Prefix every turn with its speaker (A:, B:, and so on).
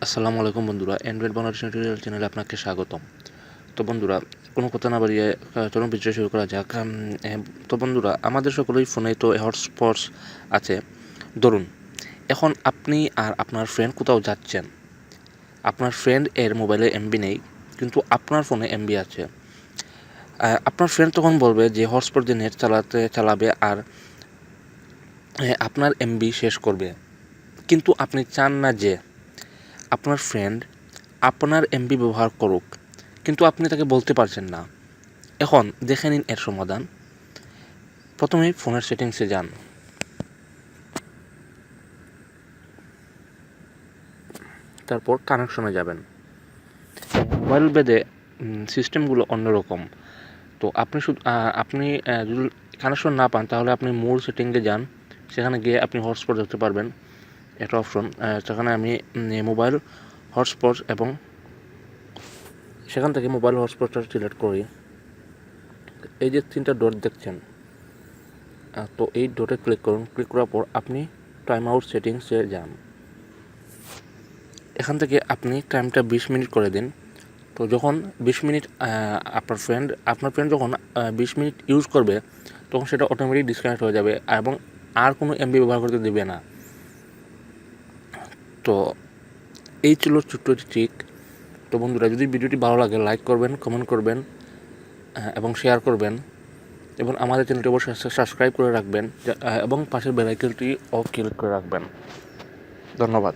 A: আসসালামু আলাইকুম বন্ধুরা, অ্যান্ড্রয়েড বাংলা টিউটোরিয়াল চ্যানেলে আপনাকে স্বাগতম। তো বন্ধুরা, কোনো কথা না বাড়িয়ে চলুন ভিডিও শুরু করা যাক। তো বন্ধুরা, আমাদের সকলেই ফোনে তো হটস্পটস আছে। ধরুন, এখন আপনি আর আপনার ফ্রেন্ড কোথাও যাচ্ছেন, আপনার ফ্রেন্ড এর মোবাইলে এমবি নেই, কিন্তু আপনার ফোনে এমবি আছে। আপনার ফ্রেন্ড তখন বলবে যে হটস্পট দিয়ে নেট চালাবে আর আপনার এমবি শেষ করবে, কিন্তু আপনি চান না যে আপনার ফ্রেন্ড আপনার এমবি ব্যবহার করুক, কিন্তু আপনি তাকে বলতে পারছেন না। এখন দেখে নিন এর সমাধান। প্রথমেই ফোনের সেটিংসে যান, তারপর কানেকশনে যাবেন। মোবাইল ভেদে সিস্টেমগুলো অন্যরকম। তো আপনি যদি কানেকশন না পান তাহলে আপনি মূল সেটিংয়ে যান, সেখানে গিয়ে আপনি হটস্পট ধরতে পারবেন। একটা অপশন, সেখানে আমি মোবাইল হটস্পট এবং সেখান থেকে মোবাইল হটস্পটটা সিলেক্ট করি। এই যে 3টা ডট দেখছেন, তো এই ডটে ক্লিক করুন। ক্লিক করার পর আপনি টাইম আউট সেটিংসে যান। এখান থেকে আপনি টাইমটা 20 মিনিট করে দিন। তো যখন 20 মিনিট আপনার ফ্রেন্ড যখন 20 মিনিট ইউজ করবে, তখন সেটা অটোমেটিক ডিসকানেক্ট হয়ে যাবে এবং আর কোনো এমবি ব্যবহার করতে দেবে না। তো এই ছিল ছোট্ট ট্রিক। তো বন্ধুরা, যদি ভিডিওটি ভালো লাগে লাইক করবেন, কমেন্ট করবেন এবং শেয়ার করবেন, এবং আমাদের চ্যানেলটি অবশ্যই সাবস্ক্রাইব করে রাখবেন এবং পাশের বেল আইকনটি অফ ক্লিক করে রাখবেন। ধন্যবাদ।